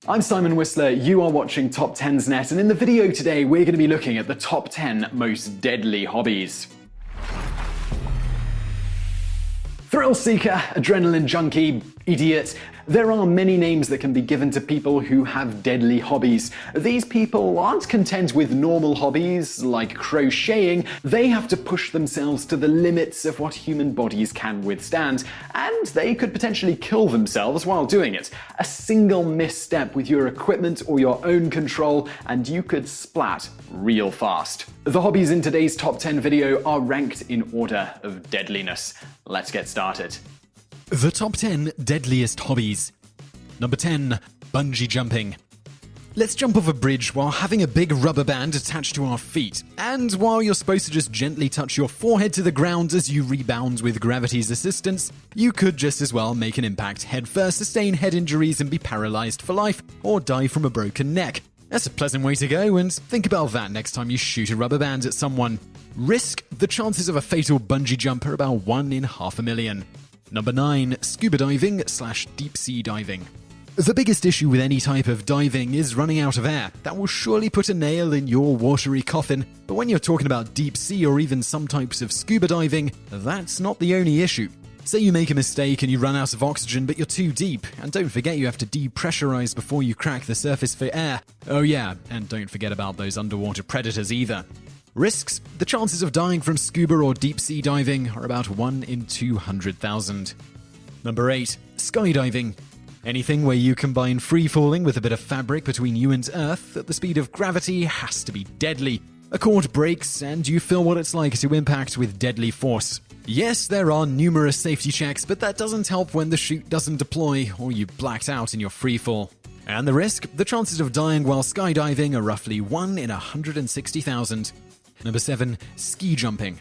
I'm Simon Whistler, you are watching TopTenzNet, and in the video today we're going to be looking at the top 10 most deadly hobbies. Thrill seeker, adrenaline junkie, idiot. There are many names that can be given to people who have deadly hobbies. These people aren't content with normal hobbies like crocheting. They have to push themselves to the limits of what human bodies can withstand, and they could potentially kill themselves while doing it. A single misstep with your equipment or your own control, and you could splat real fast. The hobbies in today's top 10 video are ranked in order of deadliness. Let's get started. The top 10 deadliest hobbies. Number 10. Bungee jumping. Let's jump off a bridge while having a big rubber band attached to our feet, and while you're supposed to just gently touch your forehead to the ground as you rebound with gravity's assistance, you could just as well make an impact headfirst, sustain head injuries and be paralyzed for life, or die from a broken neck. That's a pleasant way to go, and think about that next time you shoot a rubber band at someone. Risk: the chances of a fatal bungee jump are about 1 in 500,000. Number 9. Scuba diving / deep sea diving. The biggest issue with any type of diving is running out of air. That will surely put a nail in your watery coffin, but when you're talking about deep sea or even some types of scuba diving, that's not the only issue. Say you make a mistake and you run out of oxygen but you're too deep, and don't forget you have to depressurize before you crack the surface for air. Oh yeah, and don't forget about those underwater predators either. Risks: the chances of dying from scuba or deep sea diving are about 1 in 200,000. Number 8. Skydiving. Anything where you combine free falling with a bit of fabric between you and Earth at the speed of gravity has to be deadly. A cord breaks and you feel what it's like to impact with deadly force. Yes, there are numerous safety checks, but that doesn't help when the chute doesn't deploy or you blacked out in your free fall. And the risk: the chances of dying while skydiving are roughly 1 in 160,000. Number 7. Ski jumping.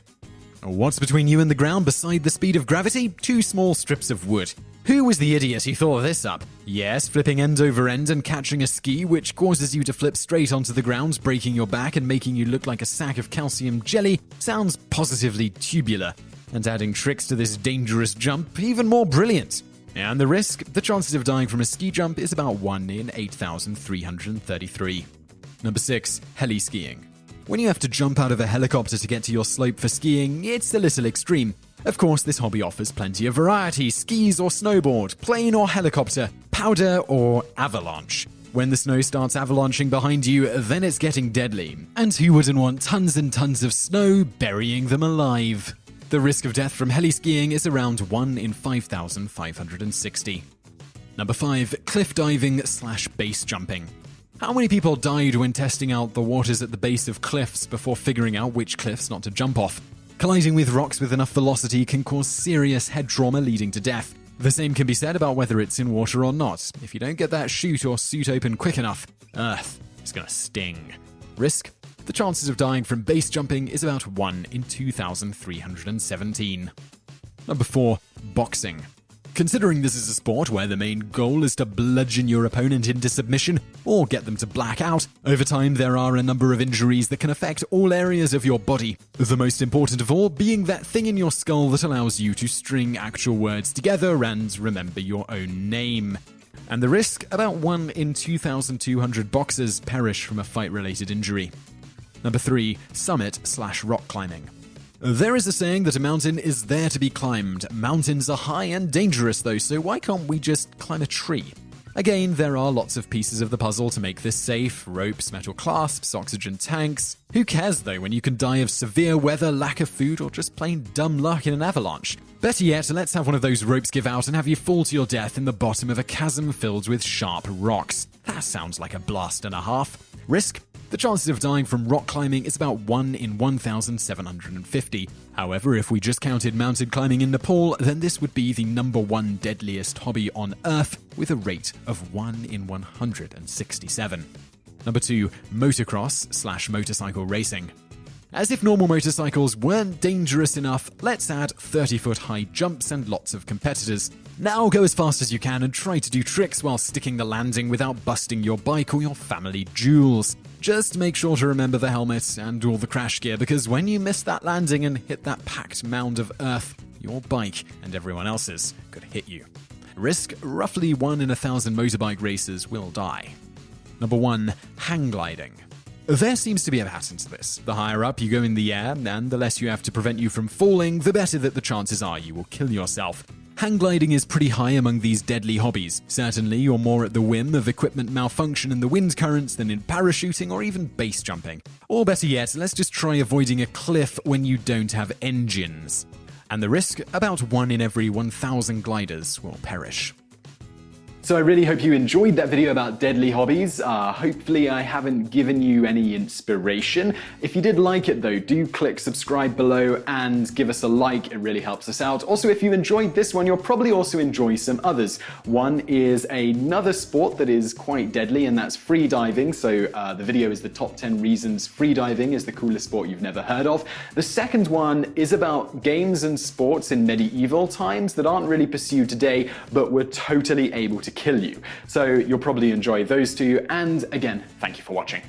What's between you and the ground beside the speed of gravity? 2 small strips of wood. Who was the idiot who thought this up? Yes, flipping end over end and catching a ski, which causes you to flip straight onto the ground, breaking your back and making you look like a sack of calcium jelly, sounds positively tubular. And adding tricks to this dangerous jump, even more brilliant. And the risk: the chances of dying from a ski jump is about 1 in 8,333. Number 6. Heli-Skiing. When you have to jump out of a helicopter to get to your slope for skiing, it's a little extreme. Of course, this hobby offers plenty of variety: skis or snowboard, plane or helicopter, powder or avalanche. When the snow starts avalanching behind you, then it's getting deadly. And who wouldn't want tons and tons of snow burying them alive? The risk of death from heli-skiing is around 1 in 5,560. Number 5. Cliff diving / base jumping. How many people died when testing out the waters at the base of cliffs before figuring out which cliffs not to jump off? Colliding with rocks with enough velocity can cause serious head trauma leading to death. The same can be said about whether it's in water or not. If you don't get that chute or suit open quick enough, Earth is gonna sting. Risk: the chances of dying from base jumping is about 1 in 2,317. Number 4. Boxing. Considering this is a sport where the main goal is to bludgeon your opponent into submission or get them to black out, over time there are a number of injuries that can affect all areas of your body. The most important of all being that thing in your skull that allows you to string actual words together and remember your own name. And the risk: about 1 in 2,200 boxers perish from a fight-related injury. Number 3. Summit / rock climbing. There is a saying that a mountain is there to be climbed. Mountains are high and dangerous though, so why can't we just climb a tree? Again, there are lots of pieces of the puzzle to make this safe: ropes, metal clasps, oxygen tanks. Who cares though when you can die of severe weather, lack of food, or just plain dumb luck in an avalanche? Better yet, let's have one of those ropes give out and have you fall to your death in the bottom of a chasm filled with sharp rocks. That sounds like a blast and a half. Risk: the chances of dying from rock climbing is about 1 in 1,750. However, if we just counted mountain climbing in Nepal, then this would be the number 1 deadliest hobby on Earth, with a rate of 1 in 167. Number 2. Motocross / motorcycle racing. As if normal motorcycles weren't dangerous enough, let's add 30-foot high jumps and lots of competitors. Now go as fast as you can and try to do tricks while sticking the landing without busting your bike or your family jewels. Just make sure to remember the helmet and all the crash gear, because when you miss that landing and hit that packed mound of earth, your bike and everyone else's could hit you. Risk: roughly 1 in 1,000 motorbike racers will die. Number 1. Hang gliding. There seems to be a pattern to this. The higher up you go in the air, and the less you have to prevent you from falling, the better that the chances are you will kill yourself. Hang gliding is pretty high among these deadly hobbies. Certainly, you're more at the whim of equipment malfunction and the wind currents than in parachuting or even base jumping. Or better yet, let's just try avoiding a cliff when you don't have engines. And the risk: about 1 in every 1,000 gliders will perish. So I really hope you enjoyed that video about deadly hobbies. Hopefully I haven't given you any inspiration. If you did like it though, do click subscribe below and give us a like, it really helps us out. Also, if you enjoyed this one, you'll probably also enjoy some others. One is another sport that is quite deadly, and that's free diving. So the video is the top 10 reasons free diving is the coolest sport you've never heard of. The second one is about games and sports in medieval times that aren't really pursued today, but were totally able to kill you. So you'll probably enjoy those two, and again, thank you for watching.